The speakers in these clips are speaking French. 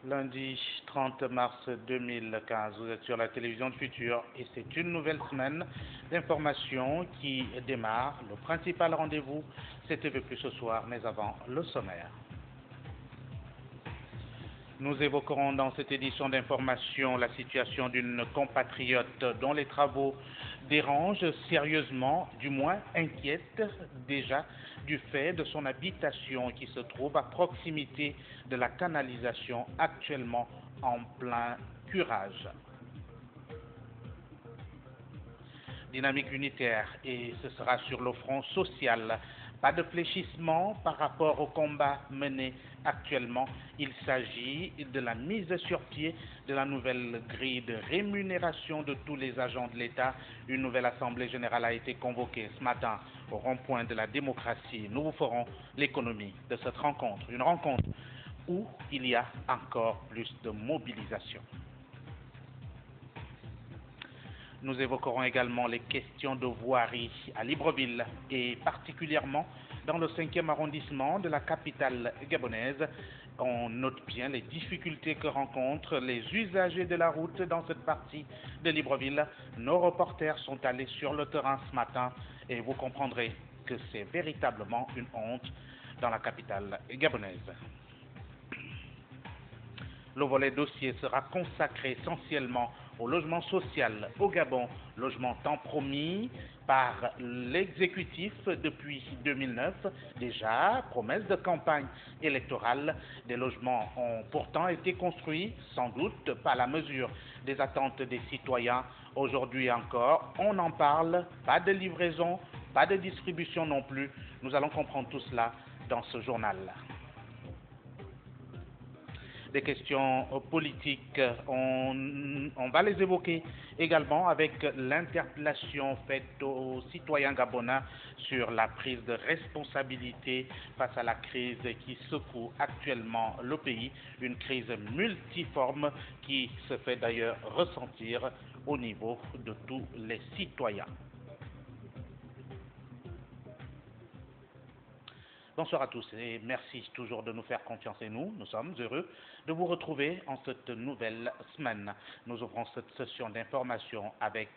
Lundi 30 mars 2015, vous êtes sur la télévision de Futur et c'est une nouvelle semaine d'information qui démarre. Le principal rendez-vous, c'est TV+ ce soir, mais avant, le sommaire. Nous évoquerons dans cette édition d'information la situation d'une compatriote dont les travaux dérangent sérieusement, du moins inquiètent déjà du fait de son habitation qui se trouve à proximité de la canalisation actuellement en plein curage. Dynamique unitaire et ce sera sur le front social. Pas de fléchissement par rapport au combat mené actuellement. Il s'agit de la mise sur pied de la nouvelle grille de rémunération de tous les agents de l'État. Une nouvelle assemblée générale a été convoquée ce matin au rond-point de la démocratie. Nous vous ferons l'économie de cette rencontre. Une rencontre où il y a encore plus de mobilisation. Nous évoquerons également les questions de voirie à Libreville et particulièrement dans le 5e arrondissement de la capitale gabonaise. On note bien les difficultés que rencontrent les usagers de la route dans cette partie de Libreville. Nos reporters sont allés sur le terrain ce matin et vous comprendrez que c'est véritablement une honte dans la capitale gabonaise. Le volet dossier sera consacré essentiellement au logement social au Gabon, logement tant promis par l'exécutif depuis 2009. Déjà, promesse de campagne électorale, des logements ont pourtant été construits, sans doute pas à la mesure des attentes des citoyens. Aujourd'hui encore, on en parle, pas de livraison, pas de distribution non plus. Nous allons comprendre tout cela dans ce journal. Des questions politiques, on va les évoquer également avec l'interpellation faite aux citoyens gabonais sur la prise de responsabilité face à la crise qui secoue actuellement le pays, une crise multiforme qui se fait d'ailleurs ressentir au niveau de tous les citoyens. Bonsoir à tous et merci toujours de nous faire confiance et nous sommes heureux de vous retrouver en cette nouvelle semaine. Nous ouvrons cette session d'information avec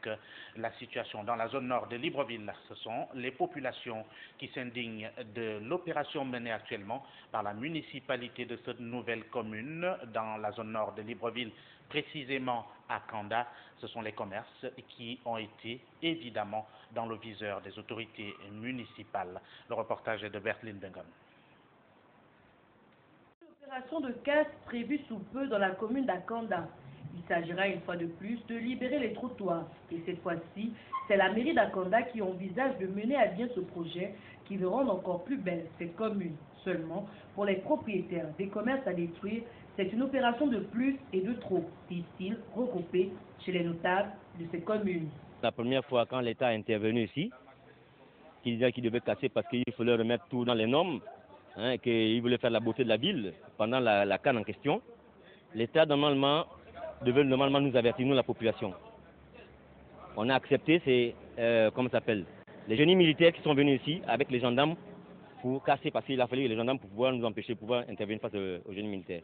la situation dans la zone nord de Libreville. Ce sont les populations qui s'indignent de l'opération menée actuellement par la municipalité de cette nouvelle commune dans la zone nord de Libreville, précisément à Kanda. Ce sont les commerces qui ont été évidemment dans le viseur des autorités municipales. Le reportage est de Bertline Bengon. Opération de casse prévue sous peu dans la commune d'Akanda. Il s'agira une fois de plus de libérer les trottoirs. Et cette fois-ci, c'est la mairie d'Akanda qui envisage de mener à bien ce projet qui veut rendre encore plus belle cette commune. Seulement, pour les propriétaires des commerces à détruire, c'est une opération de plus et de trop, disent-ils, regroupés chez les notables de ces communes. La première fois quand l'État est intervenu ici, qui disait qu'il devait casser parce qu'il fallait remettre tout dans les normes, qu'il voulait faire la beauté de la ville pendant la canne en question, l'État devait normalement nous avertir, nous la population. On a accepté, comment ça s'appelle, les génies militaires qui sont venus ici avec les gendarmes pour casser, parce qu'il a fallu les gendarmes pour pouvoir nous empêcher de pouvoir intervenir face aux génies militaires.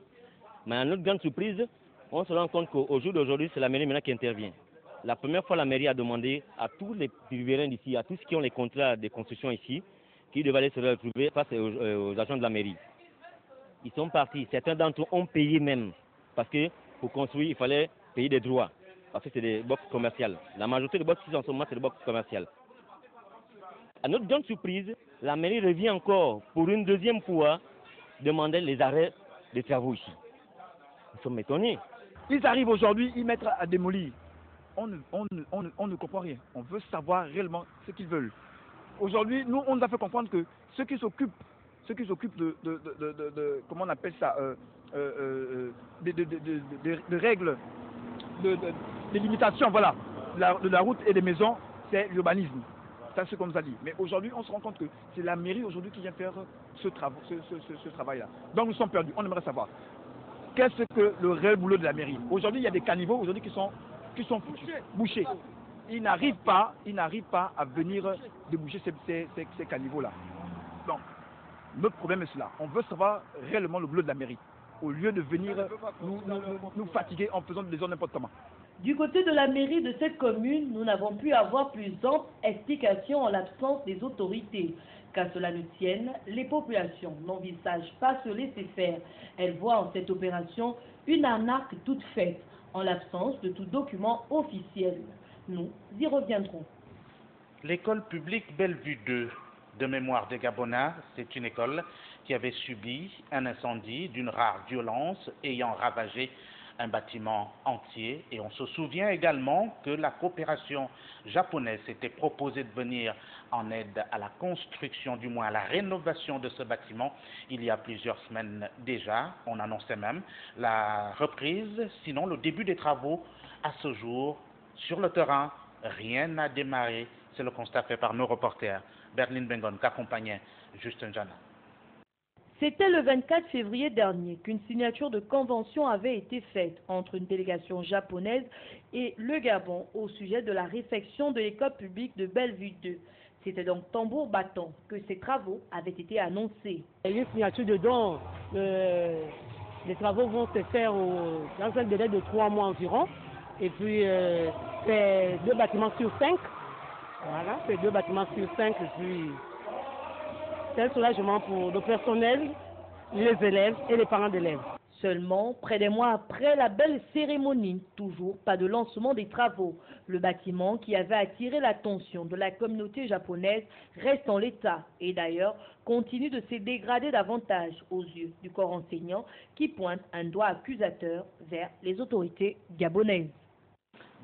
Mais à notre grande surprise, on se rend compte qu'au jour d'aujourd'hui, c'est la mairie maintenant qui intervient. La première fois, la mairie a demandé à tous les riverains d'ici, à tous ceux qui ont les contrats de construction ici, qui devaient aller se retrouver face aux agents de la mairie. Ils sont partis. Certains d'entre eux ont payé même. Parce que pour construire, il fallait payer des droits. Parce que c'est des box commerciales. La majorité des box qui sont en ce moment, c'est des box commerciales. À notre grande surprise, la mairie revient encore pour une deuxième fois demander les arrêts des travaux ici. Nous sommes étonnés. Ils arrivent aujourd'hui, ils mettent à démolir. On ne comprend rien. On veut savoir réellement ce qu'ils veulent. Aujourd'hui, nous, on nous a fait comprendre que ceux qui s'occupent de comment on appelle ça, de règles des limitations, voilà, de la route et des maisons, c'est l'urbanisme. Ça, c'est comme ça dit. Mais aujourd'hui, on se rend compte que c'est la mairie aujourd'hui qui vient faire ce travail-là. Donc nous sommes perdus. On aimerait savoir qu'est-ce que le réel boulot de la mairie. Aujourd'hui, il y a des caniveaux aujourd'hui qui sont bouchés. Ils n'arrivent pas à venir déboucher ces caniveaux-là. Donc, notre problème est cela. On veut savoir réellement le boulot de la mairie, au lieu de venir nous fatiguer en faisant des zones n'importe comment. Du côté de la mairie de cette commune, nous n'avons pu avoir plus d'amples explications en l'absence des autorités. Qu'à cela ne tienne, les populations n'envisagent pas se laisser faire. Elles voient en cette opération une arnaque toute faite, en l'absence de tout document officiel. Nous y reviendrons. L'école publique Bellevue 2, de mémoire des Gabonais, c'est une école qui avait subi un incendie d'une rare violence ayant ravagé un bâtiment entier. Et on se souvient également que la coopération japonaise s'était proposée de venir en aide à la construction, du moins à la rénovation de ce bâtiment, il y a plusieurs semaines déjà. On annonçait même la reprise, sinon le début des travaux. À ce jour, sur le terrain, rien n'a démarré. C'est le constat fait par nos reporters. Berlin Bengon, qu'accompagnait Justin Jana. C'était le 24 février dernier qu'une signature de convention avait été faite entre une délégation japonaise et le Gabon au sujet de la réfection de l'école publique de Bellevue 2. C'était donc tambour battant que ces travaux avaient été annoncés. Il y a une signature dedans, les travaux vont se faire dans un délai de 3 mois environ. Et puis, c'est 2 bâtiments sur 5. Voilà, c'est 2 bâtiments sur 5. Et puis, c'est un soulagement pour le personnel, les élèves et les parents d'élèves. Seulement, près des mois après la belle cérémonie, toujours pas de lancement des travaux. Le bâtiment qui avait attiré l'attention de la communauté japonaise reste en l'état et d'ailleurs continue de se dégrader davantage aux yeux du corps enseignant qui pointe un doigt accusateur vers les autorités gabonaises.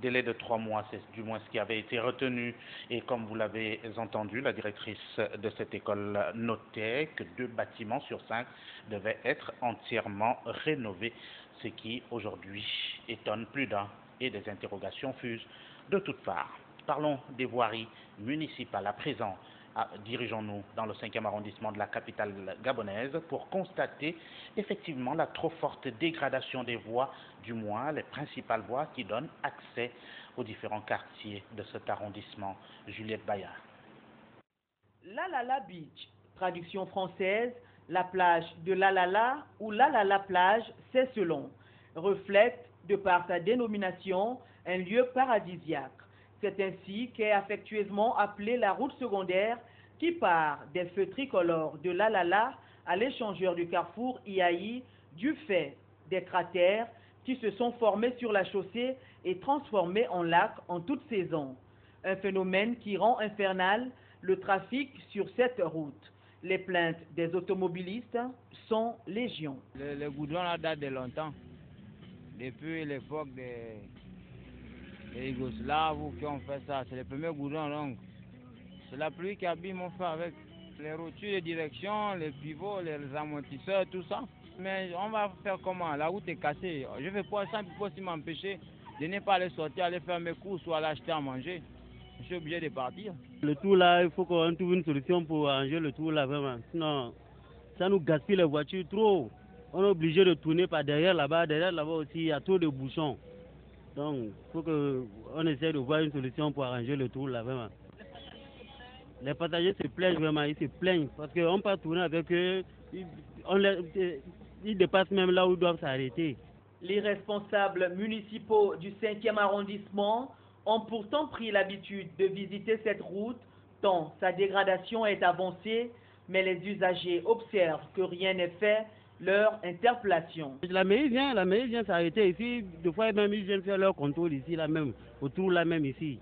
Délai de 3 mois, c'est du moins ce qui avait été retenu. Et comme vous l'avez entendu, la directrice de cette école notait que 2 bâtiments sur 5 devaient être entièrement rénovés, ce qui aujourd'hui étonne plus d'un et des interrogations fusent de toutes parts. Parlons des voiries municipales à présent. Dirigeons-nous dans le 5e arrondissement de la capitale gabonaise pour constater effectivement la trop forte dégradation des voies, du moins les principales voies qui donnent accès aux différents quartiers de cet arrondissement. Juliette Bayard. L'Alala Beach, traduction française, la plage de l'Alala ou l'Alala plage, c'est selon, reflète de par sa dénomination un lieu paradisiaque. C'est ainsi qu'est affectueusement appelée la route secondaire qui part des feux tricolores de l'Alala à l'échangeur du carrefour Iaï du fait des cratères qui se sont formés sur la chaussée et transformés en lac en toute saison. Un phénomène qui rend infernal le trafic sur cette route. Les plaintes des automobilistes sont légion. Le goudron là date de longtemps, depuis l'époque des Yougoslaves qui ont fait ça. C'est le premier goudron donc. C'est la pluie qui abîme mon frère avec les rotures de direction, les pivots, les amortisseurs, tout ça. Mais on va faire comment? La route est cassée. Je vais pas ça pour aussi m'empêcher de ne pas aller sortir, aller faire mes courses ou aller acheter à manger. Je suis obligé de partir. Le tour là, il faut qu'on trouve une solution pour arranger le tour là vraiment. Sinon, ça nous gaspille les voitures trop. On est obligé de tourner par derrière là-bas. Derrière là-bas aussi, il y a trop de bouchons. Donc, il faut qu'on essaie de voir une solution pour arranger le tour là vraiment. Les passagers se plaignent vraiment, ils se plaignent parce qu'on peut tourner avec eux, ils dépassent même là où ils doivent s'arrêter. Les responsables municipaux du 5e arrondissement ont pourtant pris l'habitude de visiter cette route tant sa dégradation est avancée, mais les usagers observent que rien n'est fait, leur interpellation. La mairie vient s'arrêter ici, des fois même ils viennent faire leur contrôle ici, là même, autour là même ici.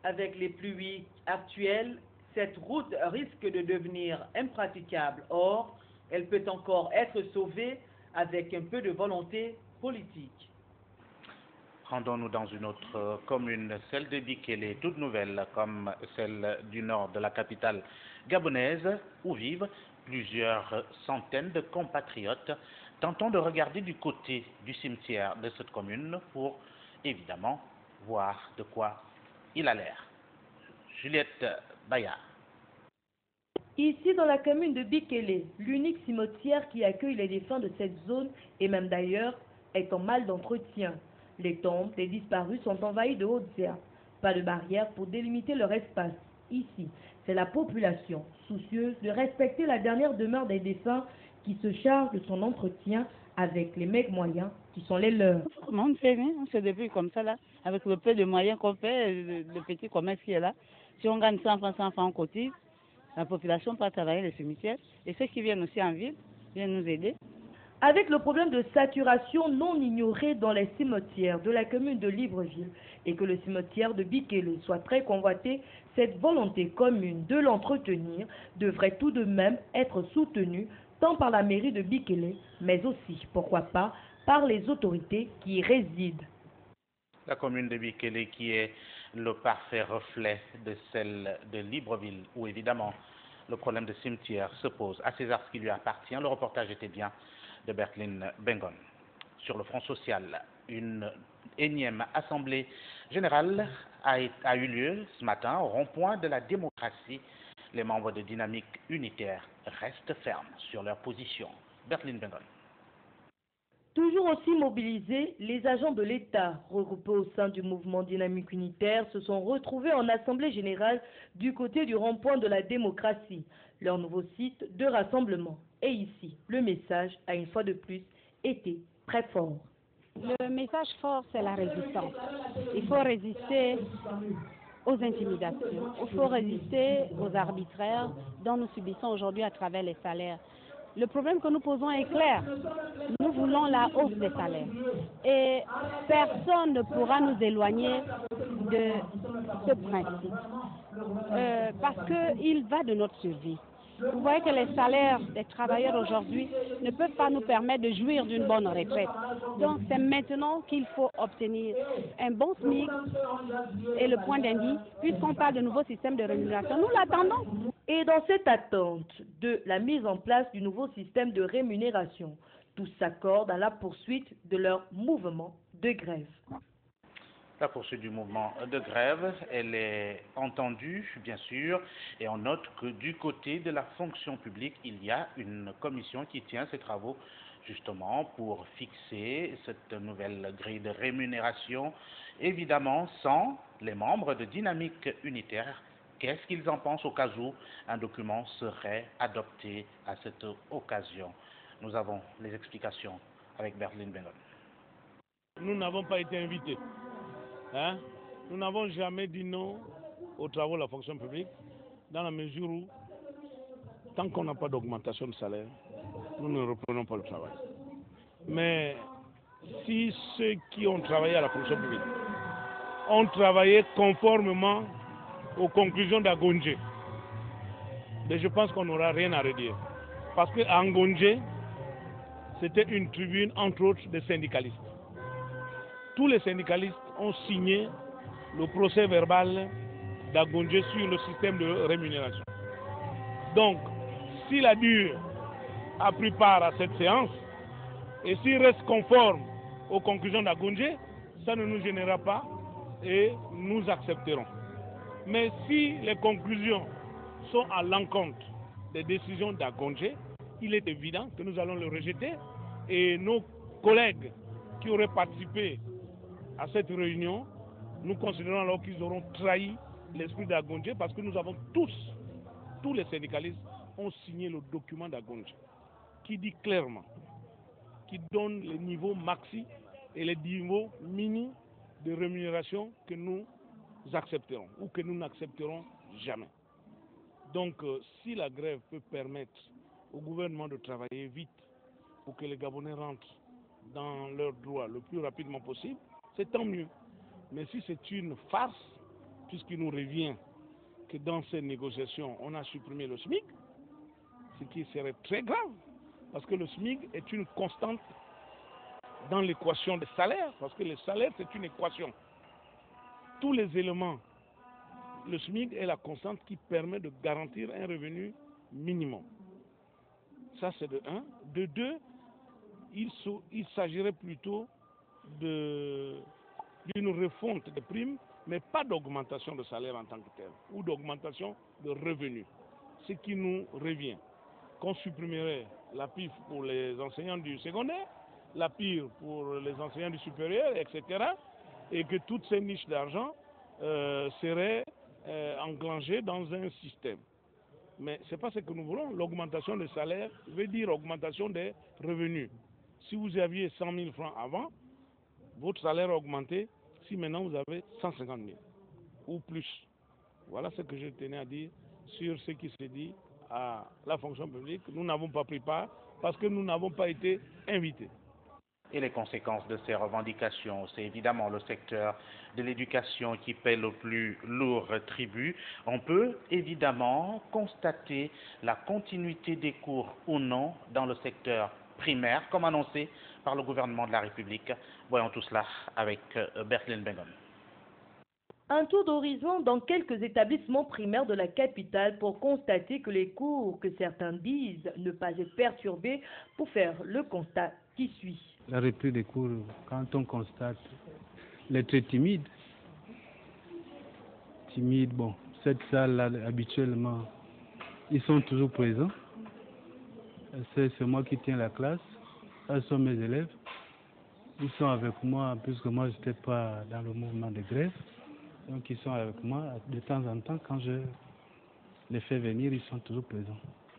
Avec les pluies actuelles, cette route risque de devenir impraticable. Or, elle peut encore être sauvée avec un peu de volonté politique. Rendons-nous dans une autre commune, celle de Bikele, toute nouvelle comme celle du nord de la capitale gabonaise, où vivent plusieurs centaines de compatriotes. Tentons de regarder du côté du cimetière de cette commune pour évidemment voir de quoi il a l'air. Juliette Bayard. Ici, dans la commune de Bikele, l'unique cimetière qui accueille les défunts de cette zone, et même d'ailleurs, est en mal d'entretien. Les tombes des disparus sont envahies de hautes herbes. Pas de barrière pour délimiter leur espace. Ici, c'est la population, soucieuse de respecter la dernière demeure des défunts, qui se charge de son entretien avec les mecs moyens qui sont les leurs. Comment on fait, hein? On se débrouille comme ça, là, avec le peu de moyens qu'on fait, le petit commerce qui est là. Si on gagne 100 francs, on cotise. La population peut travailler les cimetières et ceux qui viennent aussi en ville viennent nous aider. Avec le problème de saturation non ignoré dans les cimetières de la commune de Libreville et que le cimetière de Bikele soit très convoité, cette volonté commune de l'entretenir devrait tout de même être soutenue tant par la mairie de Bikele, mais aussi, pourquoi pas, par les autorités qui y résident. La commune de Bikele qui est le parfait reflet de celle de Libreville, où évidemment le problème de cimetière se pose. À César ce qui lui appartient, le reportage était bien de Bertline Bengon. Sur le front social, une énième assemblée générale a eu lieu ce matin au rond-point de la démocratie. Les membres de Dynamique Unitaire restent fermes sur leur position. Bertline Bengon. Toujours aussi mobilisés, les agents de l'État, regroupés au sein du mouvement Dynamique Unitaire, se sont retrouvés en assemblée générale du côté du rond-point de la démocratie, leur nouveau site de rassemblement. Et ici, le message a une fois de plus été très fort. Le message fort, c'est la résistance. Il faut résister aux intimidations, il faut résister aux arbitraires dont nous subissons aujourd'hui à travers les salaires. Le problème que nous posons est clair. Nous voulons la hausse des salaires. Et personne ne pourra nous éloigner de ce principe. Parce qu'il va de notre survie. Vous voyez que les salaires des travailleurs aujourd'hui ne peuvent pas nous permettre de jouir d'une bonne retraite. Donc c'est maintenant qu'il faut obtenir un bon SMIC et le point d'indice, puisqu'on parle de nouveau système de rémunération. Nous l'attendons. Et dans cette attente de la mise en place du nouveau système de rémunération, tous s'accordent à la poursuite de leur mouvement de grève. La poursuite du mouvement de grève, elle est entendue, bien sûr, et on note que du côté de la fonction publique, il y a une commission qui tient ses travaux justement pour fixer cette nouvelle grille de rémunération, évidemment sans les membres de Dynamique Unitaire. Qu'est-ce qu'ils en pensent au cas où un document serait adopté à cette occasion? Nous avons les explications avec Bertline Bengon. Nous n'avons pas été invités. Nous n'avons jamais dit non aux travaux de la fonction publique, dans la mesure où, tant qu'on n'a pas d'augmentation de salaire, nous ne reprenons pas le travail. Mais si ceux qui ont travaillé à la fonction publique ont travaillé conformément aux conclusions d'Angondje, je pense qu'on n'aura rien à redire. Parce qu'à Angondje, c'était une tribune, entre autres, des syndicalistes. Tous les syndicalistes ont signé le procès verbal d'Angondje sur le système de rémunération. Donc, si la DUR a pris part à cette séance, et s'il reste conforme aux conclusions d'Angondje, ça ne nous gênera pas et nous accepterons. Mais si les conclusions sont à l'encontre des décisions d'Angondje, il est évident que nous allons le rejeter et nos collègues qui auraient participé à cette réunion, nous considérons alors qu'ils auront trahi l'esprit d'Angondje parce que nous avons tous les syndicalistes ont signé le document d'Angondje qui dit clairement, qui donne les niveaux maxi et les niveaux mini de rémunération que nous accepterons ou que nous n'accepterons jamais. Donc, si la grève peut permettre au gouvernement de travailler vite pour que les Gabonais rentrent dans leurs droits le plus rapidement possible, c'est tant mieux. Mais si c'est une farce, puisqu'il nous revient que dans ces négociations, on a supprimé le SMIC, ce qui serait très grave, parce que le SMIC est une constante dans l'équation des salaires, parce que le salaire, c'est une équation. Tous les éléments, le SMIC est la constante qui permet de garantir un revenu minimum. Ça, c'est de 1. De 2, il s'agirait plutôt de d'une refonte des primes, mais pas d'augmentation de salaire en tant que tel, ou d'augmentation de revenus. Ce qui nous revient, qu'on supprimerait la PIF pour les enseignants du secondaire, la PIR pour les enseignants du supérieur, etc. Et que toutes ces niches d'argent seraient engrangées dans un système. Mais ce n'est pas ce que nous voulons. L'augmentation des salaires veut dire augmentation des revenus. Si vous aviez 100 000 francs avant, votre salaire a augmenté. Si maintenant vous avez 150 000 ou plus. Voilà ce que je tenais à dire sur ce qui se dit à la fonction publique. Nous n'avons pas pris part parce que nous n'avons pas été invités. Et les conséquences de ces revendications, c'est évidemment le secteur de l'éducation qui paie le plus lourd tribut. On peut évidemment constater la continuité des cours ou non dans le secteur primaire, comme annoncé par le gouvernement de la République. Voyons tout cela avec Berthelin Bengon. Un tour d'horizon dans quelques établissements primaires de la capitale pour constater que les cours que certains disent ne pas être perturbés pour faire le constat qui suit. La reprise des cours, quand on constate les très timides, bon, cette salle-là, habituellement, ils sont toujours présents. C'est moi qui tiens la classe, ce sont mes élèves. Ils sont avec moi, puisque moi, je n'étais pas dans le mouvement de grève. Donc, ils sont avec moi. De temps en temps, quand je les fais venir, ils sont toujours présents.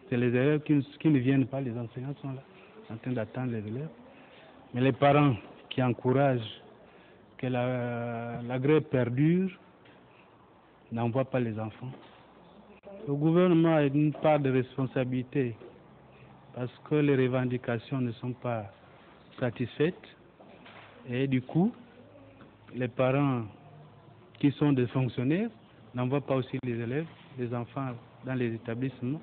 C'est les élèves qui ne viennent pas, les enseignants sont là, en train d'attendre les élèves. Mais les parents qui encouragent que la grève perdure n'envoient pas les enfants. Le gouvernement a une part de responsabilité parce que les revendications ne sont pas satisfaites. Et du coup, les parents qui sont des fonctionnaires n'envoient pas aussi les élèves, les enfants dans les établissements,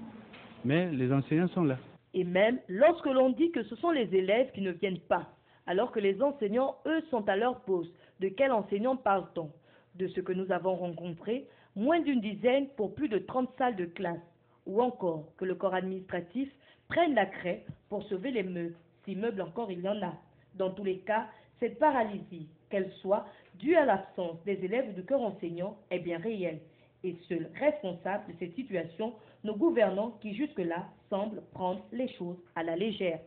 mais les enseignants sont là. Et même lorsque l'on dit que ce sont les élèves qui ne viennent pas, alors que les enseignants, eux, sont à leur poste. De quels enseignants parle-t-on? De ce que nous avons rencontré, moins d'une dizaine pour plus de 30 salles de classe. Ou encore que le corps administratif prenne la craie pour sauver les meubles, si meubles encore il y en a. Dans tous les cas, cette paralysie, qu'elle soit due à l'absence des élèves du corps enseignant, est bien réelle. Et seul responsable de cette situation, nos gouvernants qui jusque-là semblent prendre les choses à la légère.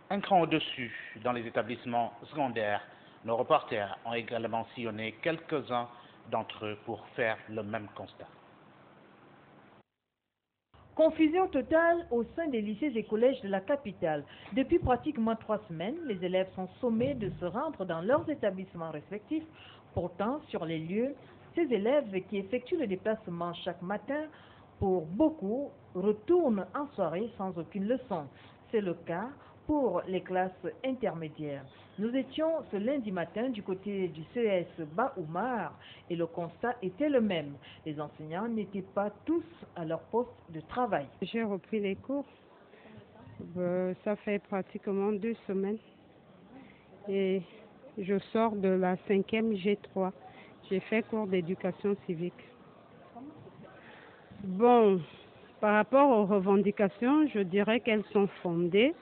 Un cran au-dessus dans les établissements secondaires. Nos reporters ont également sillonné quelques-uns d'entre eux pour faire le même constat. Confusion totale au sein des lycées et collèges de la capitale. Depuis pratiquement 3 semaines, les élèves sont sommés de se rendre dans leurs établissements respectifs. Pourtant, sur les lieux, ces élèves qui effectuent le déplacement chaque matin, pour beaucoup, retournent en soirée sans aucune leçon. C'est le cas pour les classes intermédiaires. Nous étions ce lundi matin du côté du CES Ba-Oumar et le constat était le même. Les enseignants n'étaient pas tous à leur poste de travail. J'ai repris les cours. Ça fait pratiquement 2 semaines. Et je sors de la 5e G3. J'ai fait cours d'éducation civique. Bon, par rapport aux revendications, je dirais qu'elles sont fondées.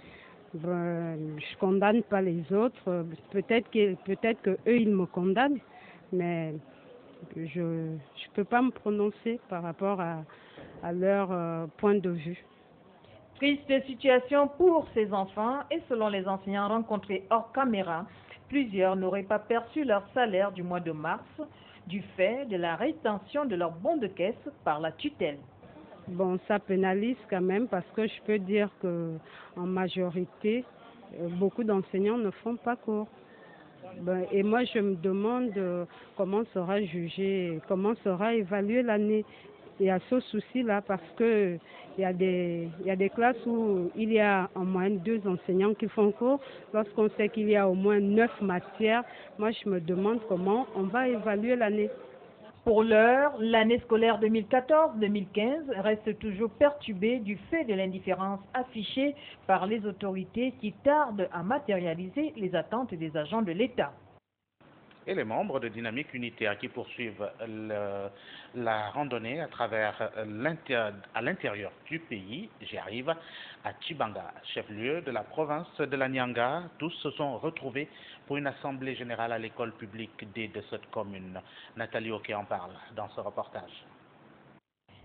Je condamne pas les autres. Peut-être que eux ils me condamnent, mais je peux pas me prononcer par rapport à leur point de vue. Triste situation pour ces enfants et selon les enseignants rencontrés hors caméra, plusieurs n'auraient pas perçu leur salaire du mois de mars du fait de la rétention de leur bon de caisse par la tutelle. Bon, ça pénalise quand même parce que je peux dire que en majorité, beaucoup d'enseignants ne font pas cours. Et moi, je me demande comment sera jugée, comment sera évaluée l'année. Il y a ce souci-là parce que il y a des classes où il y a en moyenne 2 enseignants qui font cours. Lorsqu'on sait qu'il y a au moins 9 matières, moi, je me demande comment on va évaluer l'année. Pour l'heure, l'année scolaire 2014-2015 reste toujours perturbée du fait de l'indifférence affichée par les autorités qui tardent à matérialiser les attentes des agents de l'État. et les membres de Dynamique Unitaire qui poursuivent la randonnée à l'intérieur du pays. J'y arrive à Tchibanga, chef-lieu de la province de la Nyanga. Tous se sont retrouvés pour une assemblée générale à l'école publique D de cette commune. Nathalie Oké en parle dans ce reportage.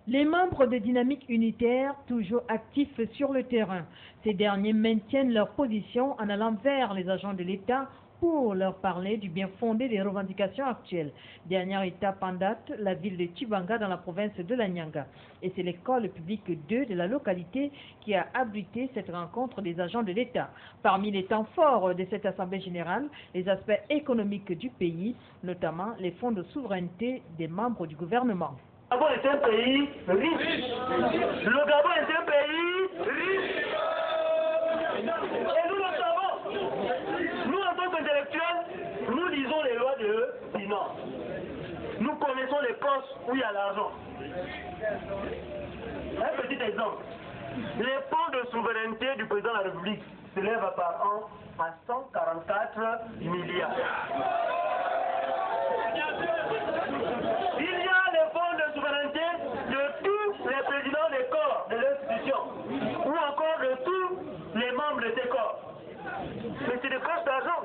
Les membres de Dynamique Unitaire, toujours actifs sur le terrain, ces derniers maintiennent leur position en allant vers les agents de l'État pour leur parler du bien fondé des revendications actuelles. Dernière étape en date, la ville de Tchibanga dans la province de la Nyanga. Et c'est l'école publique 2 de la localité qui a abrité cette rencontre des agents de l'État. Parmi les temps forts de cette assemblée générale, les aspects économiques du pays, notamment les fonds de souveraineté des membres du gouvernement. Le Gabon est un pays riche. Le Gabon est un pays riche. Et nous le savons. Nous, en tant qu'intellectuels, nous lisons les lois de finance. Nous connaissons les postes où il y a l'argent. Un petit exemple. Les fonds de souveraineté du président de la République s'élèvent par an à 144 milliards. Il y a les fonds de souveraineté de tous les présidents des corps de l'institution ou encore de tous les membres de ces corps. Mais c'est des postes d'argent.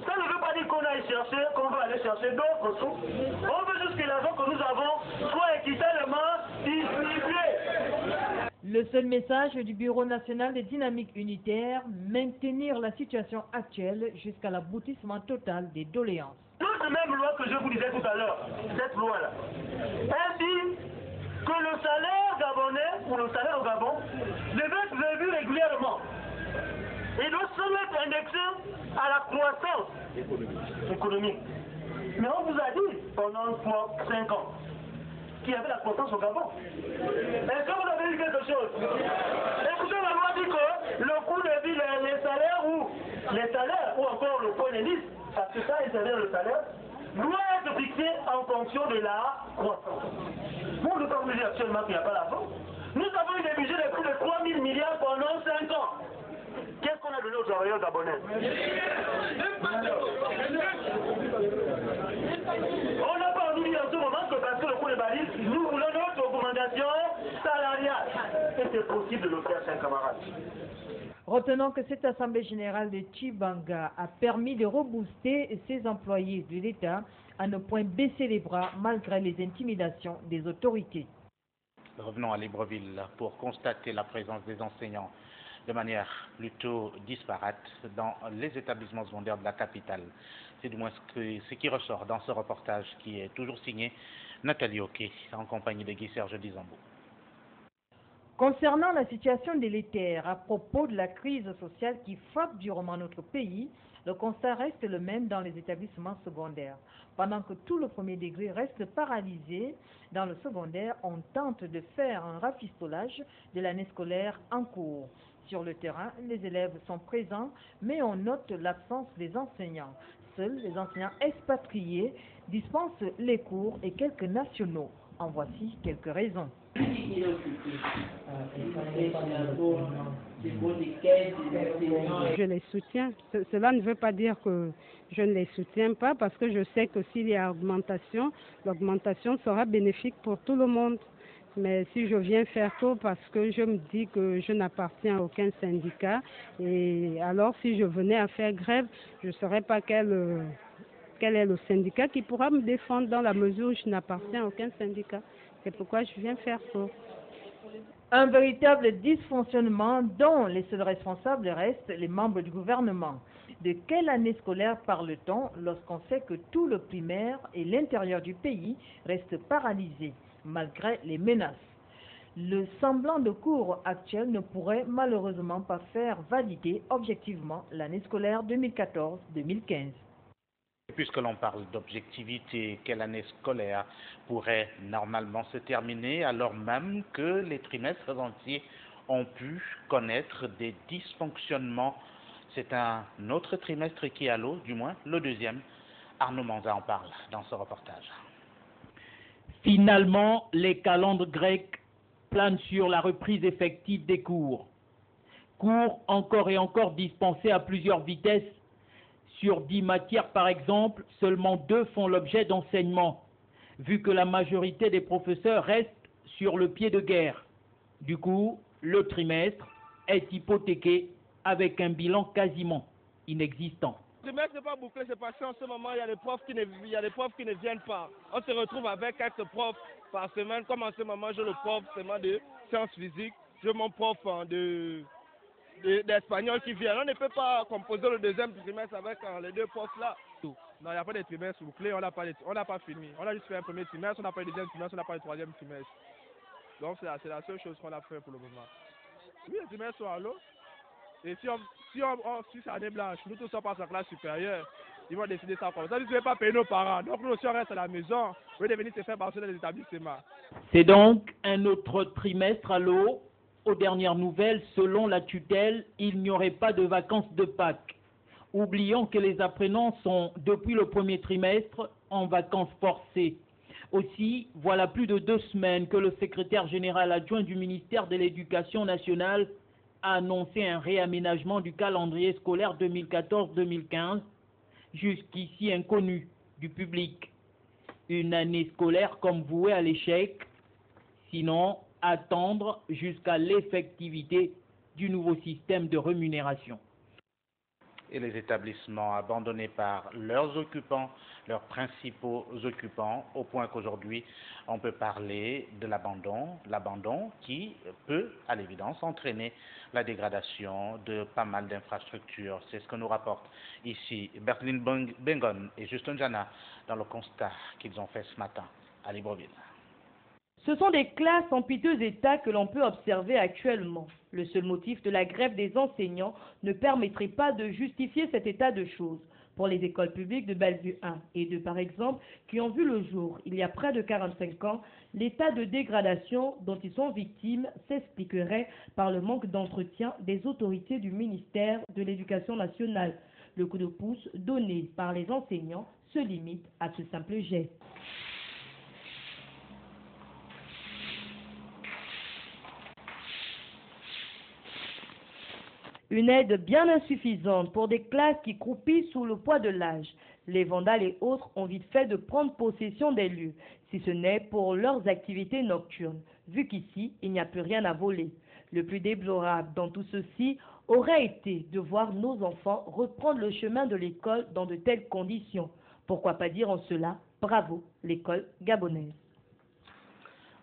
Ça ne veut pas dire qu'on aille chercher, qu'on va aller chercher d'autres sous. On veut juste que l'argent que nous avons soit équitablement distribué. Le seul message du Bureau national des dynamiques unitaires, maintenir la situation actuelle jusqu'à l'aboutissement total des doléances. Cette même loi que je vous disais tout à l'heure, cette loi-là, elle dit que le salaire gabonais ou le salaire au Gabon devait être revu régulièrement. Il doit seulement être indexé à la croissance économique. Mais on vous a dit pendant 5 ans qu'il y avait la croissance au Gabon. Est-ce que vous avez vu quelque chose? Écoutez, la loi dit que le coût de vie, les salaires ou encore le point d'indice, parce que ça, le salaire, doit être fixé en fonction de la croissance. Vous ne pouvez pas vous dire actuellement qu'il n'y a pas l'argent. Nous avons eu des budgets de plus de 3 000 milliards pendant 5 ans. Qu'est-ce qu'on a donné aux travailleurs gabonais? On n'a pas envie en ce moment que parce que le coût des balises, nous voulons notre augmentation salariale. Et c'est possible de le faire, chers camarades. Retenons que cette assemblée générale de Tchibanga a permis de rebooster ses employés de l'État à ne point baisser les bras malgré les intimidations des autorités. Revenons à Libreville pour constater la présence des enseignants de manière plutôt disparate dans les établissements secondaires de la capitale. C'est du moins ce qui ressort dans ce reportage qui est toujours signé Nathalie Oké en compagnie de Guy Serge Dizambo. Concernant la situation délétère à propos de la crise sociale qui frappe durement notre pays, le constat reste le même dans les établissements secondaires. Pendant que tout le premier degré reste paralysé, dans le secondaire, on tente de faire un rafistolage de l'année scolaire en cours. Sur le terrain, les élèves sont présents, mais on note l'absence des enseignants. Seuls les enseignants expatriés dispensent les cours et quelques nationaux. En voici quelques raisons. Je les soutiens. Cela ne veut pas dire que je ne les soutiens pas parce que je sais que s'il y a augmentation, l'augmentation sera bénéfique pour tout le monde. Mais si je viens faire tôt parce que je me dis que je n'appartiens à aucun syndicat, et alors si je venais à faire grève, je ne saurais pas quel est le syndicat qui pourra me défendre dans la mesure où je n'appartiens à aucun syndicat. C'est pourquoi je viens faire tôt. Un véritable dysfonctionnement dont les seuls responsables restent les membres du gouvernement. De quelle année scolaire parle-t-on lorsqu'on sait que tout le primaire et l'intérieur du pays restent paralysés malgré les menaces? Le semblant de cours actuel ne pourrait malheureusement pas faire valider objectivement l'année scolaire 2014-2015. Puisque l'on parle d'objectivité, quelle année scolaire pourrait normalement se terminer alors même que les trimestres entiers ont pu connaître des dysfonctionnements? C'est un autre trimestre qui est à l'eau, du moins le deuxième. Arnaud Manza en parle dans ce reportage. Finalement, les calendes grecs planent sur la reprise effective des cours. Cours encore et encore dispensés à plusieurs vitesses Sur 10 matières, par exemple, seulement 2 font l'objet d'enseignement, vu que la majorité des professeurs restent sur le pied de guerre. Du coup, le trimestre est hypothéqué avec un bilan quasiment inexistant. Le trimestre n'est pas bouclé, c'est parce qu'en ce moment, il y a des profs qui ne viennent pas. On se retrouve avec 4 profs par semaine. Comme en ce moment, j'ai le prof seulement de sciences physiques, j'ai mon prof d'espagnol qui vient. On ne peut pas composer le deuxième trimestre avec les 2 profs-là. Non, il n'y a pas de trimestre bouclé, on n'a pas fini. On a juste fait un premier trimestre, on n'a pas le deuxième trimestre, on n'a pas le troisième trimestre. Donc c'est la seule chose qu'on a fait pour le moment. Oui, les trimestres sont à l'eau. Et si c'est année blanche, nous tous sommes pas en classe supérieure, ils vont décider ça comme ça. Ils ne veulent pas payer nos parents. Donc nous aussi on reste à la maison. On veut venir se faire passer dans les établissements. C'est donc un autre trimestre à l'eau. Aux dernières nouvelles, selon la tutelle, il n'y aurait pas de vacances de Pâques. Oublions que les apprenants sont, depuis le premier trimestre, en vacances forcées. Aussi, voilà plus de 2 semaines que le secrétaire général adjoint du ministère de l'Éducation nationale a annoncé un réaménagement du calendrier scolaire 2014-2015, jusqu'ici inconnu du public. Une année scolaire comme vouée à l'échec, sinon attendre jusqu'à l'effectivité du nouveau système de rémunération. Et les établissements abandonnés par leurs occupants, leurs principaux occupants, au point qu'aujourd'hui on peut parler de l'abandon qui peut à l'évidence entraîner la dégradation de pas mal d'infrastructures. C'est ce que nous rapportent ici Bertline Bengon et Justin Jana dans le constat qu'ils ont fait ce matin à Libreville. Ce sont des classes en piteux état que l'on peut observer actuellement. Le seul motif de la grève des enseignants ne permettrait pas de justifier cet état de choses. Pour les écoles publiques de Bellevue 1 et 2 par exemple, qui ont vu le jour il y a près de 45 ans, l'état de dégradation dont ils sont victimes s'expliquerait par le manque d'entretien des autorités du ministère de l'Éducation nationale. Le coup de pouce donné par les enseignants se limite à ce simple geste. Une aide bien insuffisante pour des classes qui croupissent sous le poids de l'âge. Les vandales et autres ont vite fait de prendre possession des lieux, si ce n'est pour leurs activités nocturnes, vu qu'ici, il n'y a plus rien à voler. Le plus déplorable dans tout ceci aurait été de voir nos enfants reprendre le chemin de l'école dans de telles conditions. Pourquoi pas dire en cela, bravo, l'école gabonaise.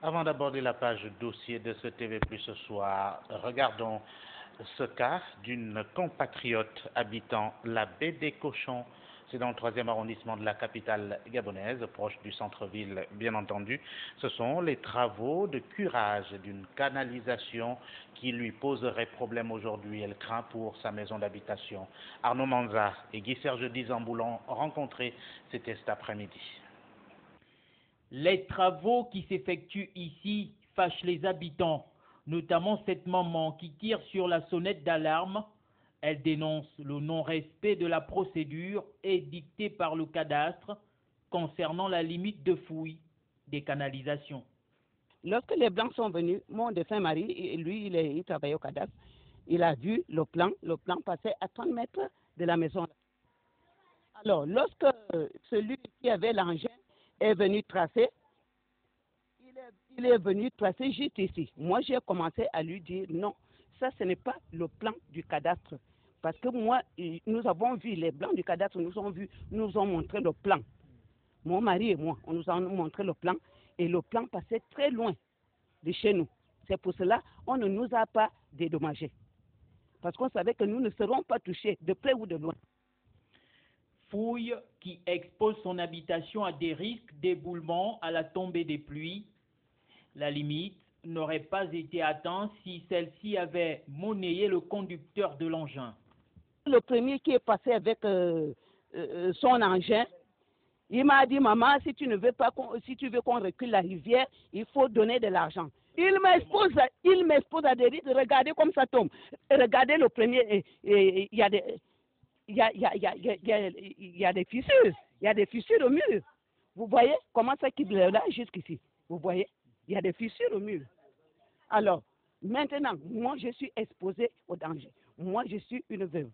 Avant d'aborder la page dossier de ce TV+ ce soir, regardons ce cas d'une compatriote habitant la baie des Cochons. C'est dans le 3e arrondissement de la capitale gabonaise, proche du centre-ville bien entendu. Ce sont les travaux de curage d'une canalisation qui lui poserait problème aujourd'hui. Elle craint pour sa maison d'habitation. Arnaud Manza et Guy-Serge Dizamboul ont rencontré, c'était cet après-midi. Les travaux qui s'effectuent ici fâchent les habitants, notamment cette maman qui tire sur la sonnette d'alarme. Elle dénonce le non-respect de la procédure édictée par le cadastre concernant la limite de fouille des canalisations. Lorsque les Blancs sont venus, mon défunt mari, lui, il travaillait au cadastre, il a vu le plan passait à 30 mètres de la maison. Alors, lorsque celui qui avait l'engin est venu tracer, il est venu tracer juste ici. Moi, j'ai commencé à lui dire non, ça ce n'est pas le plan du cadastre. Parce que moi, nous avons vu, les Blancs du cadastre nous ont montré le plan. Mon mari et moi, on nous a montré le plan et le plan passait très loin de chez nous. C'est pour cela qu'on ne nous a pas dédommagés. Parce qu'on savait que nous ne serons pas touchés de près ou de loin. Fouille qui expose son habitation à des risques d'éboulement à la tombée des pluies. La limite n'aurait pas été atteinte si celle-ci avait monnayé le conducteur de l'engin. Le premier qui est passé avec son engin, il m'a dit, maman, si tu veux qu'on recule la rivière, il faut donner de l'argent. Il m'expose à des risques, regardez comme ça tombe. Regardez le premier, il y a des fissures, il y a des fissures au mur. Vous voyez comment ça quitte là jusqu'ici. Vous voyez, il y a des fissures au mur. Alors, maintenant, moi je suis exposée au danger. Moi je suis une veuve.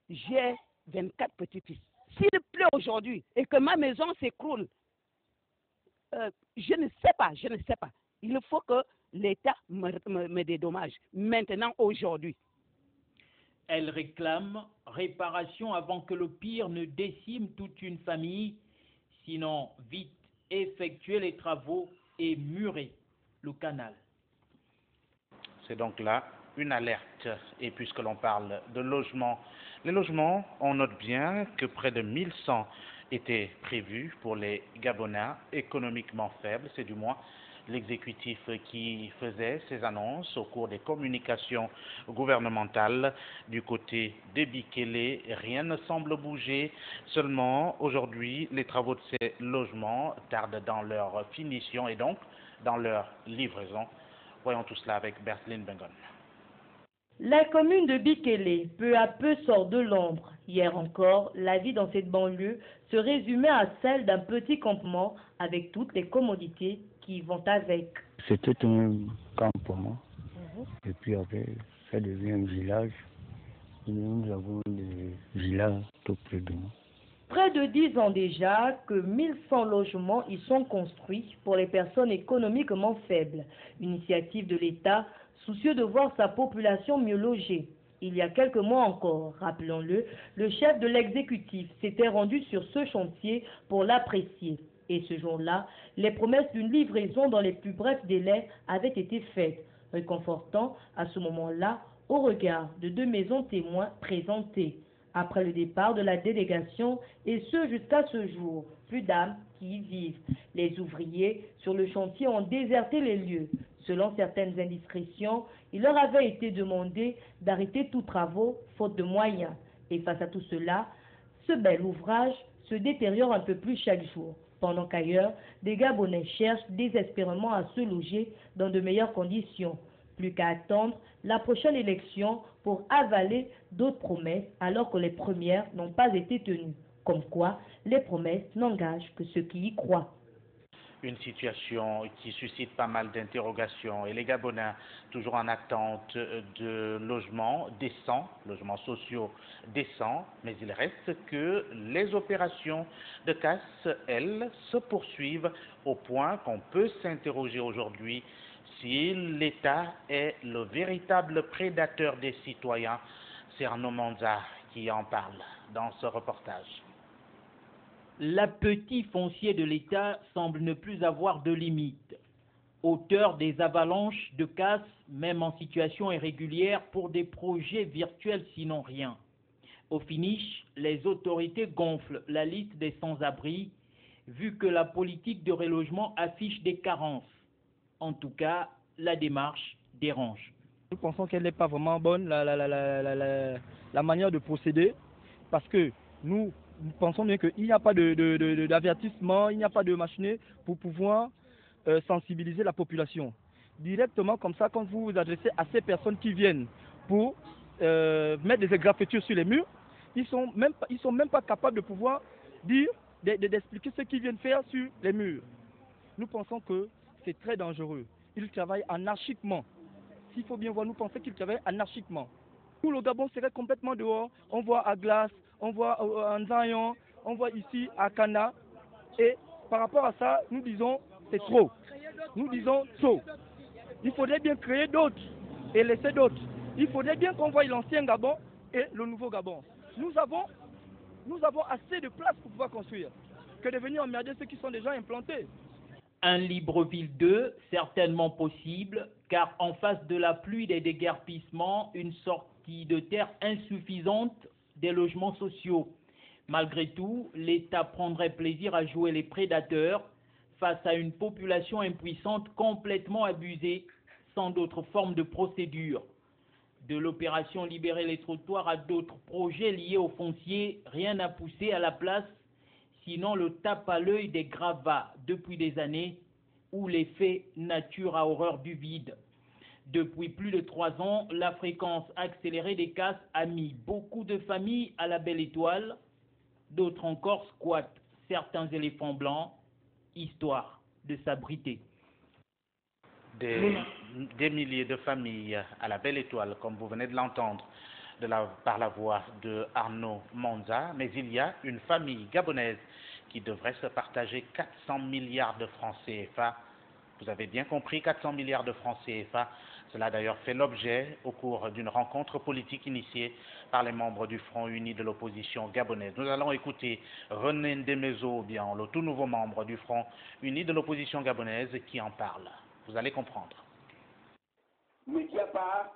J'ai 24 petits-fils. S'il pleut aujourd'hui et que ma maison s'écroule, je ne sais pas. Il faut que l'État me dédommage maintenant, aujourd'hui. Elle réclame réparation avant que le pire ne décime toute une famille, sinon vite effectuer les travaux et murer le canal. C'est donc là une alerte. Et puisque l'on parle de logement, les logements, on note bien que près de 1100 étaient prévus pour les Gabonais économiquement faibles. C'est du moins l'exécutif qui faisait ces annonces au cours des communications gouvernementales. Du côté de Bikele, rien ne semble bouger. Seulement, aujourd'hui, les travaux de ces logements tardent dans leur finition et donc dans leur livraison. Voyons tout cela avec Bertline Bengon. La commune de Bikele, peu à peu, sort de l'ombre. Hier encore, la vie dans cette banlieue se résumait à celle d'un petit campement avec toutes les commodités qui vont avec. C'était un campement. Et puis après, ça devient un village. Et nous avons des villas tout près de nous. Près de 10 ans déjà que 1100 logements y sont construits pour les personnes économiquement faibles. Initiative de l'État, soucieux de voir sa population mieux logée. Il y a quelques mois encore, rappelons-le, le chef de l'exécutif s'était rendu sur ce chantier pour l'apprécier. Et ce jour-là, les promesses d'une livraison dans les plus brefs délais avaient été faites, réconfortant à ce moment-là au regard de 2 maisons témoins présentées. Après le départ de la délégation, et ce jusqu'à ce jour, plus d'âmes qui y vivent. Les ouvriers sur le chantier ont déserté les lieux. Selon certaines indiscrétions, il leur avait été demandé d'arrêter tous travaux, faute de moyens. Et face à tout cela, ce bel ouvrage se détériore un peu plus chaque jour. Pendant qu'ailleurs, des Gabonais cherchent désespérément à se loger dans de meilleures conditions. Plus qu'à attendre la prochaine élection pour avaler d'autres promesses alors que les premières n'ont pas été tenues. Comme quoi, les promesses n'engagent que ceux qui y croient. Une situation qui suscite pas mal d'interrogations et les Gabonais toujours en attente de logements décents, logements sociaux décents, mais il reste que les opérations de casse, elles, se poursuivent au point qu'on peut s'interroger aujourd'hui si l'État est le véritable prédateur des citoyens. C'est Arnaud Manza qui en parle dans ce reportage. L'appétit foncier de l'État semble ne plus avoir de limite. Auteur des avalanches de casse, même en situation irrégulière, pour des projets virtuels sinon rien. Au finish, les autorités gonflent la liste des sans-abri, vu que la politique de relogement affiche des carences. En tout cas, la démarche dérange. Nous pensons qu'elle n'est pas vraiment bonne, la manière de procéder, parce que nous pensons bien qu'il n'y a pas d'avertissement, il n'y a pas de machinerie pour pouvoir sensibiliser la population. Directement comme ça, quand vous vous adressez à ces personnes qui viennent pour mettre des égraffiatures sur les murs, ils sont même pas capables de pouvoir dire, d'expliquer ce qu'ils viennent faire sur les murs. Nous pensons que c'est très dangereux. Ils travaillent anarchiquement. S'il faut bien voir, nous pensons qu'ils travaillent anarchiquement. Tout le Gabon serait complètement dehors. On voit à Glace, on voit en Zayon, on voit ici à Kana. Et par rapport à ça, nous disons c'est trop. Nous disons trop. Il faudrait bien créer d'autres et laisser d'autres. Il faudrait bien qu'on voie l'ancien Gabon et le nouveau Gabon. Nous avons assez de place pour pouvoir construire que de venir emmerder ceux qui sont déjà implantés. Un Libreville 2, certainement possible, car en face de la pluie et des déguerpissements, une sortie de terre insuffisante des logements sociaux. Malgré tout, l'État prendrait plaisir à jouer les prédateurs face à une population impuissante complètement abusée, sans d'autres formes de procédure. De l'opération Libérer les trottoirs à d'autres projets liés au foncier, rien n'a poussé à la place, sinon le tape à l'œil des gravats depuis des années, où l'effet nature a horreur du vide. Depuis plus de 3 ans, la fréquence accélérée des casses a mis beaucoup de familles à la belle étoile, d'autres encore squattent certains éléphants blancs, histoire de s'abriter. Des milliers de familles à la belle étoile, comme vous venez de l'entendre. par la voix de Arnaud Monza, mais il y a une famille gabonaise qui devrait se partager 400 milliards de francs CFA. Vous avez bien compris, 400 milliards de francs CFA. Cela a d'ailleurs fait l'objet au cours d'une rencontre politique initiée par les membres du Front uni de l'opposition gabonaise. Nous allons écouter René Ndemezo-Obiang, le tout nouveau membre du Front uni de l'opposition gabonaise, qui en parle. Vous allez comprendre. Mediapart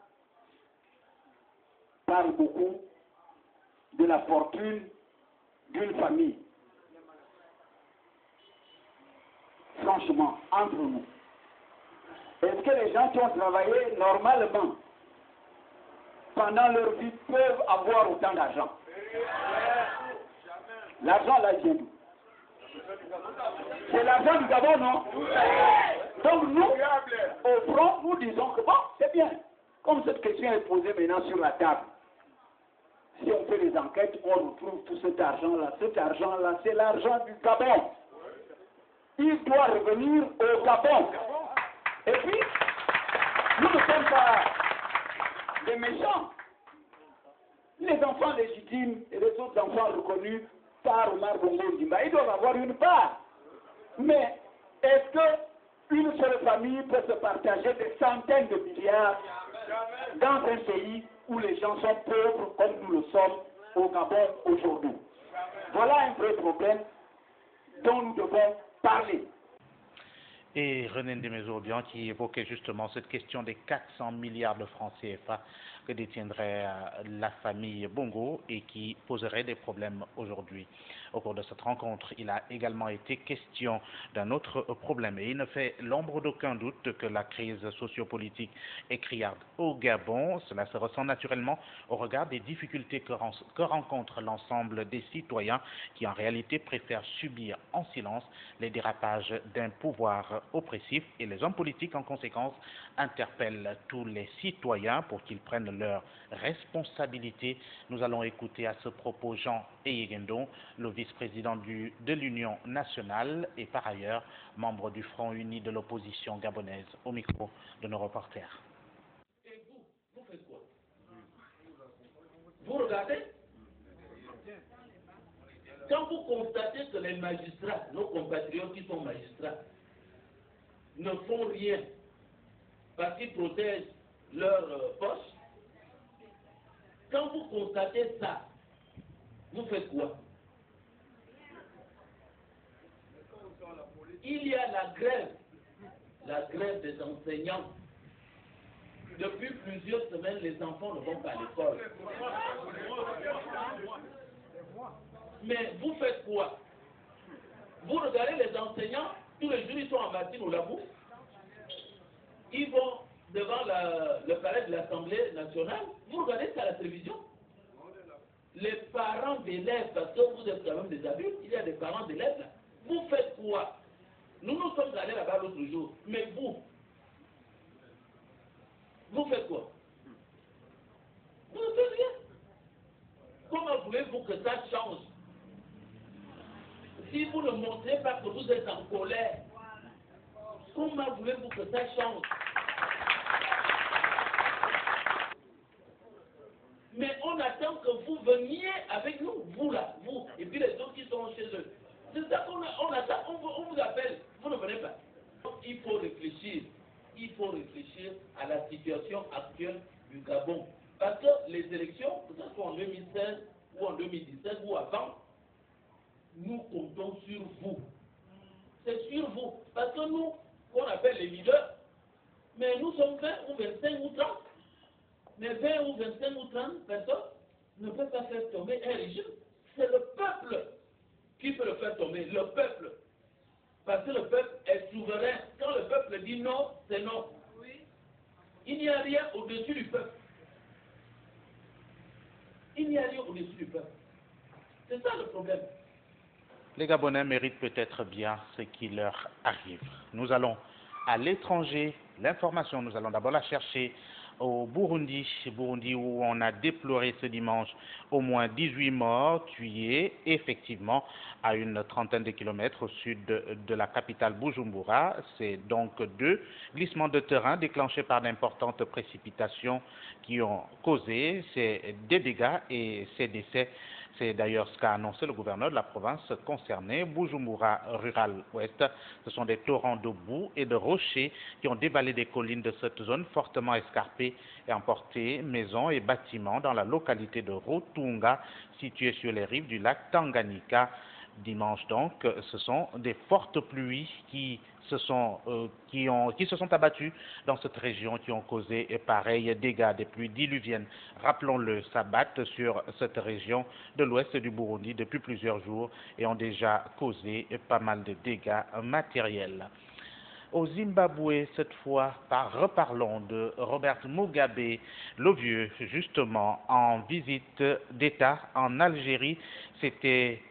parle beaucoup de la fortune d'une famille. Franchement, entre nous, est-ce que les gens qui ont travaillé normalement pendant leur vie peuvent avoir autant d'argent? L'argent là, il vient d'où? C'est l'argent du Gabon, non? Donc nous, au front, nous disons que bon, c'est bien. Comme cette question est posée maintenant sur la table, si on fait des enquêtes, on retrouve tout cet argent-là. Cet argent-là, c'est l'argent du Gabon. Il doit revenir au Gabon. Et puis, nous ne sommes pas des méchants. Les enfants légitimes et les autres enfants reconnus par Omar Bongo Ndimba, ils doivent avoir une part. Mais est-ce qu'une seule famille peut se partager des centaines de milliards dans un pays où les gens sont pauvres comme nous le sommes au Gabon aujourd'hui? Voilà un vrai problème dont nous devons parler. Et René Ndemezo-Obiang qui évoquait justement cette question des 400 milliards de francs CFA que détiendrait la famille Bongo et qui poserait des problèmes aujourd'hui. Au cours de cette rencontre, il a également été question d'un autre problème et il ne fait l'ombre d'aucun doute que la crise sociopolitique est criarde au Gabon. Cela se ressent naturellement au regard des difficultés que rencontrent l'ensemble des citoyens qui en réalité préfèrent subir en silence les dérapages d'un pouvoir oppressif et les hommes politiques en conséquence interpellent tous les citoyens pour qu'ils prennent leurs responsabilités. Nous allons écouter à ce propos Jean Eyegendon, le vice-président de l'Union nationale et par ailleurs membre du Front uni de l'opposition gabonaise, au micro de nos reporters. Et vous faites quoi? Vous regardez? Quand vous constatez que les magistrats, nos compatriotes qui sont magistrats, ne font rien parce qu'ils protègent leur poche, quand vous constatez ça, vous faites quoi? Il y a la grève des enseignants. Depuis plusieurs semaines, les enfants ne vont pas à l'école. Mais vous faites quoi? Vous regardez les enseignants, tous les jours ils sont en matin au labo. Ils vont devant le palais de l'Assemblée nationale. Vous regardez ça à la télévision. Les parents d'élèves, parce que vous êtes quand même des adultes, il y a des parents d'élèves là. Vous faites quoi? Nous sommes allés là-bas l'autre jour. Mais vous faites quoi? Vous ne faites rien. Comment voulez-vous que ça change? Si vous ne montrez pas que vous êtes en colère, comment voulez-vous que ça change? Mais on attend que vous veniez avec nous, vous là, vous, et puis les autres qui sont chez eux. C'est ça qu'on attend, on vous appelle, vous ne venez pas. Il faut réfléchir à la situation actuelle du Gabon. Parce que les élections, que ce soit en 2016 ou en 2017 ou avant, nous comptons sur vous. C'est sur vous. Parce que nous, qu'on appelle les leaders, mais nous sommes 20 ou 25 ou 30. Mais 20 ou 25 ou 30 personnes ne peuvent pas faire tomber un régime. C'est le peuple qui peut le faire tomber. Le peuple. Parce que le peuple est souverain. Quand le peuple dit non, c'est non. Il n'y a rien au-dessus du peuple. Il n'y a rien au-dessus du peuple. C'est ça le problème. Les Gabonais méritent peut-être bien ce qui leur arrive. Nous allons à l'étranger. L'information, nous allons d'abord la chercher au Burundi, où on a déploré ce dimanche au moins 18 morts tués, effectivement, à une trentaine de kilomètres au sud de la capitale Bujumbura. C'est donc 2 glissements de terrain déclenchés par d'importantes précipitations qui ont causé ces dégâts et ces décès. C'est d'ailleurs ce qu'a annoncé le gouverneur de la province concernée, Bujumbura Rural Ouest. Ce sont des torrents de boue et de rochers qui ont déballé des collines de cette zone fortement escarpée et emporté maisons et bâtiments dans la localité de Rutunga, située sur les rives du lac Tanganyika. Dimanche donc, ce sont des fortes pluies qui se sont abattues dans cette région, qui ont causé pareils dégâts. Des pluies diluviennes, rappelons-le, s'abattent sur cette région de l'ouest du Burundi depuis plusieurs jours et ont déjà causé pas mal de dégâts matériels. Au Zimbabwe, cette fois, reparlons de Robert Mugabe, le vieux, justement, en visite d'État en Algérie. C'était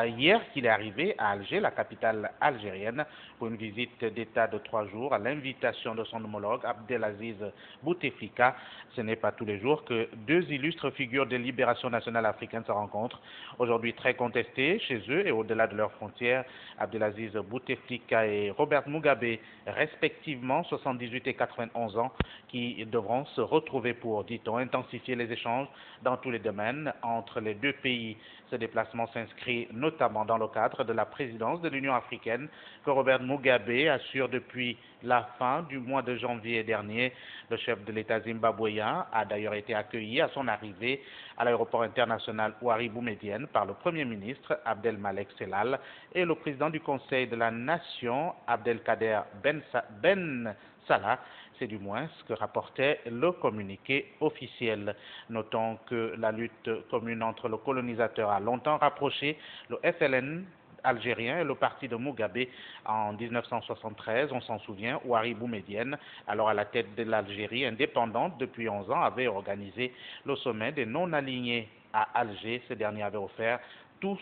hier qu'il est arrivé à Alger, la capitale algérienne, pour une visite d'État de 3 jours à l'invitation de son homologue Abdelaziz Bouteflika. Ce n'est pas tous les jours que 2 illustres figures de libération nationale africaine se rencontrent. Aujourd'hui très contestés chez eux et au-delà de leurs frontières, Abdelaziz Bouteflika et Robert Mugabe, respectivement 78 et 91 ans, qui devront se retrouver pour, dit-on, intensifier les échanges dans tous les domaines entre les 2 pays. Ce déplacement s'inscrit notamment dans le cadre de la présidence de l'Union africaine que Robert Mugabe assure depuis la fin du mois de janvier dernier. Le chef de l'État zimbabwéen a d'ailleurs été accueilli à son arrivée à l'aéroport international Ouari Boumediene par le Premier ministre Abdelmalek Sellal et le président du Conseil de la Nation Abdelkader Ben Salah. C'est du moins ce que rapportait le communiqué officiel. Notons que la lutte commune entre le colonisateur a longtemps rapproché le FLN algérien et le parti de Mugabe en 1973, on s'en souvient, Ouari Boumediene, alors à la tête de l'Algérie indépendante depuis 11 ans, avait organisé le sommet des non-alignés à Alger. Ce dernier avait offert tout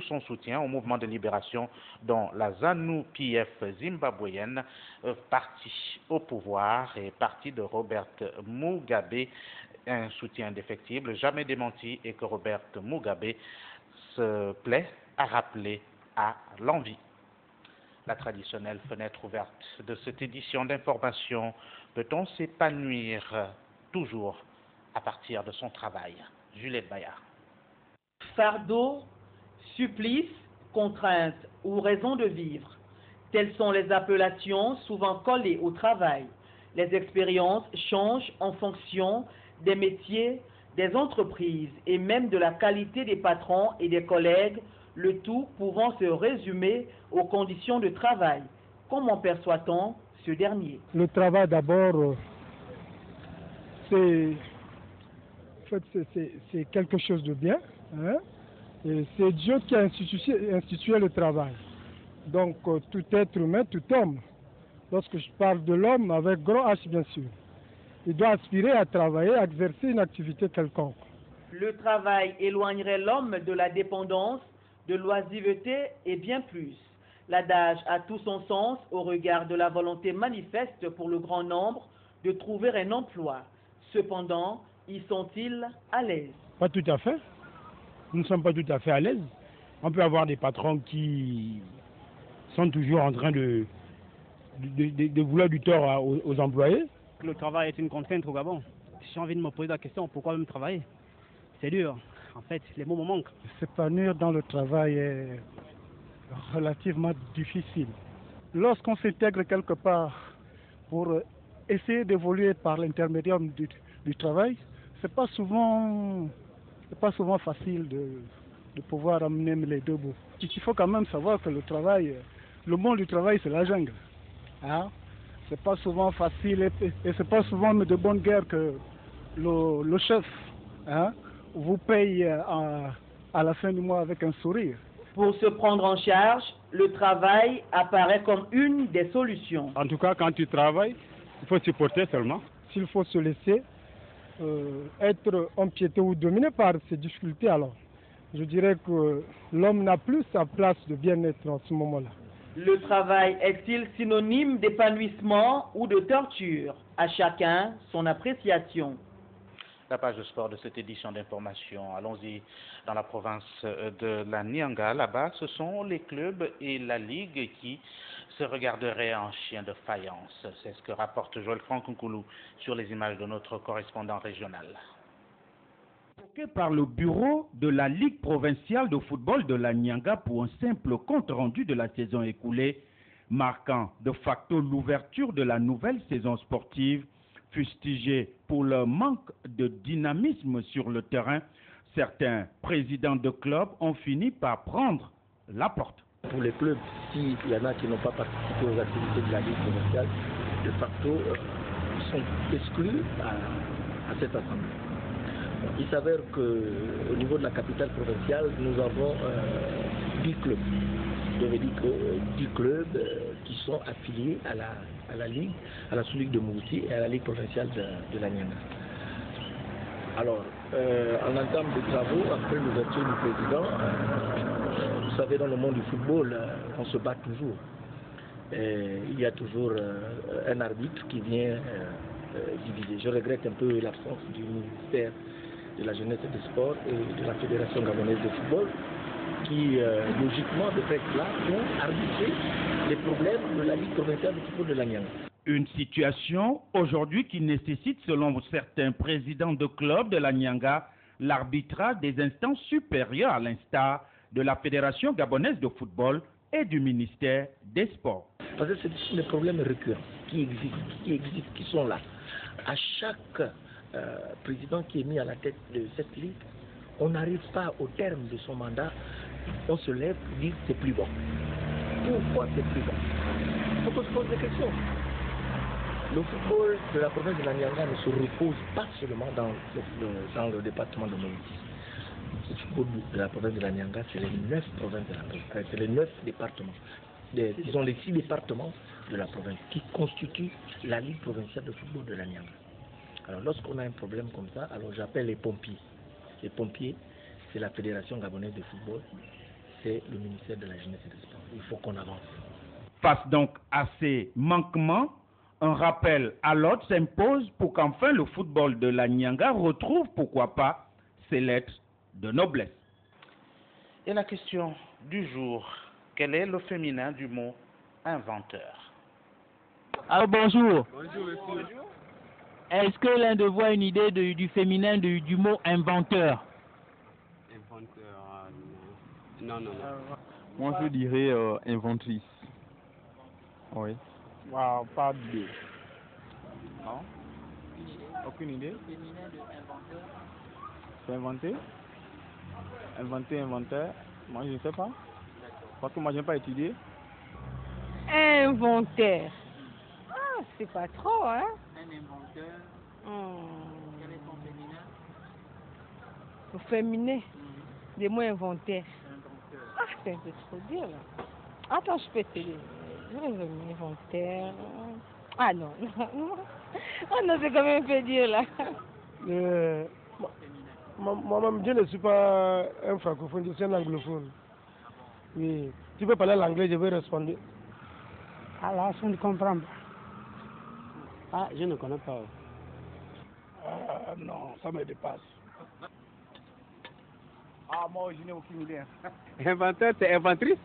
son soutien au mouvement de libération dont la ZANU-PF zimbabwéenne, parti au pouvoir et parti de Robert Mugabe, un soutien indéfectible, jamais démenti et que Robert Mugabe se plaît à rappeler à l'envi. La traditionnelle fenêtre ouverte de cette édition d'information, peut-on s'épanouir toujours à partir de son travail? Juliette Bayard. Fardeau, supplice, contrainte ou raison de vivre. Telles sont les appellations souvent collées au travail. Les expériences changent en fonction des métiers, des entreprises et même de la qualité des patrons et des collègues, le tout pouvant se résumer aux conditions de travail. Comment perçoit-on ce dernier? Le travail d'abord, c'est quelque chose de bien. Hein? C'est Dieu qui a institué le travail. Donc tout être humain, tout homme, lorsque je parle de l'homme avec grand H bien sûr, il doit aspirer à travailler, à exercer une activité quelconque. Le travail éloignerait l'homme de la dépendance, de l'oisiveté et bien plus. L'adage a tout son sens au regard de la volonté manifeste pour le grand nombre de trouver un emploi. Cependant, y sont-ils à l'aise? Pas tout à fait. Nous ne sommes pas tout à fait à l'aise. On peut avoir des patrons qui sont toujours en train de vouloir du tort aux employés. Le travail est une contrainte au Gabon. J'ai envie de me poser la question, pourquoi même travailler? C'est dur. En fait, les mots me manquent. S'épanouir dans le travail est relativement difficile. Lorsqu'on s'intègre quelque part pour essayer d'évoluer par l'intermédiaire du travail, c'est pas souvent facile de pouvoir amener les 2 bouts. Il faut quand même savoir que le monde du travail, c'est la jungle. Hein? C'est pas souvent facile et c'est pas souvent de bonne guerre que le chef, hein, vous paye à la fin du mois avec un sourire. Pour se prendre en charge, le travail apparaît comme une des solutions. En tout cas, quand tu travailles, il faut supporter seulement. S'il faut se laisser être empiété ou dominé par ces difficultés, alors je dirais que l'homme n'a plus sa place de bien-être en ce moment-là. Le travail est-il synonyme d'épanouissement ou de torture? À chacun son appréciation. La page de sport de cette édition d'information. Allons-y dans la province de la Nyanga. Là-bas, ce sont les clubs et la Ligue qui se regarderaient en chien de faïence. C'est ce que rapporte Joël Franck-Nkoulou sur les images de notre correspondant régional. Convoqué par le bureau de la Ligue provinciale de football de la Nyanga pour un simple compte rendu de la saison écoulée, marquant de facto l'ouverture de la nouvelle saison sportive, fustigé pour leur manque de dynamisme sur le terrain, certains présidents de clubs ont fini par prendre la porte. Pour les clubs, s'il y en a qui n'ont pas participé aux activités de la Ligue provinciale, de facto, ils sont exclus à cette assemblée. Il s'avère qu'au niveau de la capitale provinciale, nous avons 10 clubs. Je veux dire que 10 clubs qui sont affiliés à la Ligue, à la sous-ligue de Mouti et à la Ligue provinciale de la Nyanga. Alors, en entame des travaux, après l'ouverture du président, vous savez, dans le monde du football, on se bat toujours. Et il y a toujours un arbitre qui vient diviser. Je regrette un peu l'absence du ministère de la Jeunesse et des Sports et de la Fédération gabonaise de football, qui logiquement devrait être là pour arbitrer les problèmes de la Ligue provinciale de football de la Nyanga. Une situation aujourd'hui qui nécessite, selon certains présidents de clubs de la Nyanga, l'arbitrage des instances supérieures à l'instar de la Fédération gabonaise de football et du ministère des Sports. Parce que ce sont des problèmes récurrents qui existent, qui sont là. À chaque président qui est mis à la tête de cette ligue, on n'arrive pas au terme de son mandat, on se lève et dit c'est plus bon. Pourquoi c'est plus bon? Il faut qu'on se pose des questions. Le football de la province de la Nyanga ne se repose pas seulement dans le département de Maurice. Le football de la province de la Nyanga, c'est les 9 provinces de la province, c'est les 9 départements. Disons les 6 départements de la province qui constituent la Ligue provinciale de football de la Nyanga. Alors lorsqu'on a un problème comme ça, alors j'appelle les pompiers. Les pompiers, c'est la Fédération gabonaise de football, c'est le ministère de la Jeunesse et des Sports. Il faut qu'on avance. Face donc à ces manquements, un rappel à l'ordre s'impose pour qu'enfin le football de la Nyanga retrouve, pourquoi pas, ses lettres de noblesse. Et la question du jour, quel est le féminin du mot inventeur? Alors bonjour. Bonjour, monsieur. Est-ce que l'un de vous a une idée du féminin du mot inventeur? Inventeur, non. Moi, je dirais inventrice. Oui. Wow, pas d'idée. Non? Aucune idée? Féminin de inventeur. C'est inventé? Inventeur? Moi, je ne sais pas. Parce que moi, je n'ai pas étudié. Inventeur. Ah, c'est pas trop, hein? Un inventeur. Quel est son féminin? Le féminin? Des mots inventaires. Ah, c'est un peu trop dur, là. Attends, je peux te dire. Inventaire. Ah non. Ah non, c'est quand même un peu dur, là. Moi-même, je ne suis pas un francophone, je suis un anglophone. Oui. Tu peux parler l'anglais, je vais répondre. Ah là, je ne comprends pas. Ah, je ne connais pas. Non, ça me dépasse. Ah, moi, je n'ai aucune idée. Inventeur, c'est inventrice.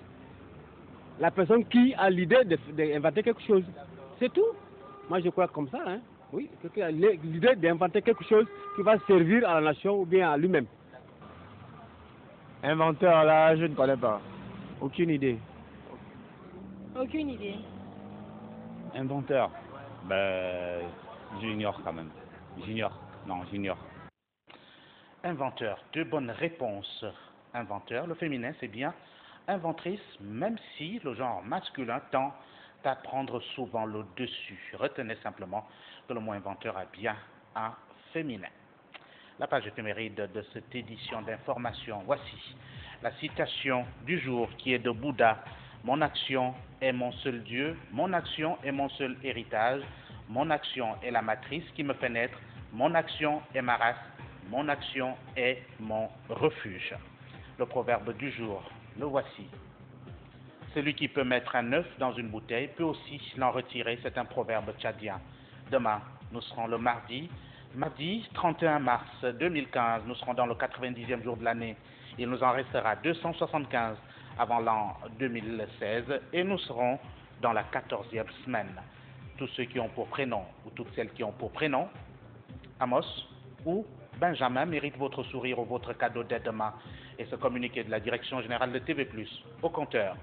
La personne qui a l'idée d'inventer quelque chose. C'est tout. Moi, je crois comme ça, hein. Oui, quelqu'un a l'idée d'inventer quelque chose qui va servir à la nation ou bien à lui-même. Inventeur, là, je ne connais pas. Aucune idée. Aucune idée. Inventeur, ben, j'ignore quand même. J'ignore. Inventeur, deux bonnes réponses. Inventeur, le féminin, c'est bien inventrice, même si le genre masculin tend à prendre souvent le dessus. Retenez simplement que le mot inventeur a bien un féminin. La page éphéméride de cette édition d'information. Voici la citation du jour qui est de Bouddha. Mon action est mon seul Dieu, mon action est mon seul héritage, mon action est la matrice qui me fait naître, mon action est ma race, mon action est mon refuge. Le proverbe du jour, le voici. Celui qui peut mettre un œuf dans une bouteille peut aussi l'en retirer, c'est un proverbe tchadien. Demain, Nous serons le mardi 31 mars 2015. Nous serons dans le 90e jour de l'année. Il nous en restera 275 avant l'an 2016 et nous serons dans la 14e semaine. Tous ceux qui ont pour prénom ou toutes celles qui ont pour prénom Amos ou Benjamin méritent votre sourire ou votre cadeau d'aide-main et ce communiqué de la Direction générale de TV+, au compteur.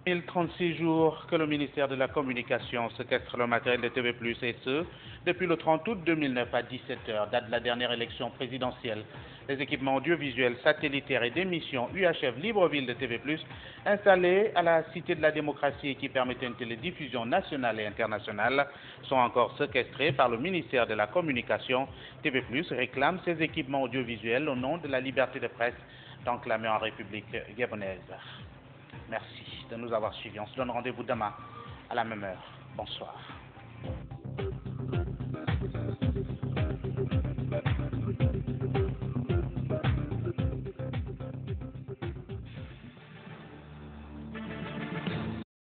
1036 jours que le ministère de la Communication séquestre le matériel de TV+, et ce, depuis le 30 août 2009 à 17h, date de la dernière élection présidentielle. Les équipements audiovisuels, satellitaires et d'émissions UHF Libreville de TV+, installés à la Cité de la Démocratie et qui permettaient une télédiffusion nationale et internationale, sont encore séquestrés par le ministère de la Communication. TV+, réclame ces équipements audiovisuels au nom de la liberté de presse d'enclamer en République gabonaise. Merci de nous avoir suivis. On se donne rendez-vous demain à la même heure. Bonsoir.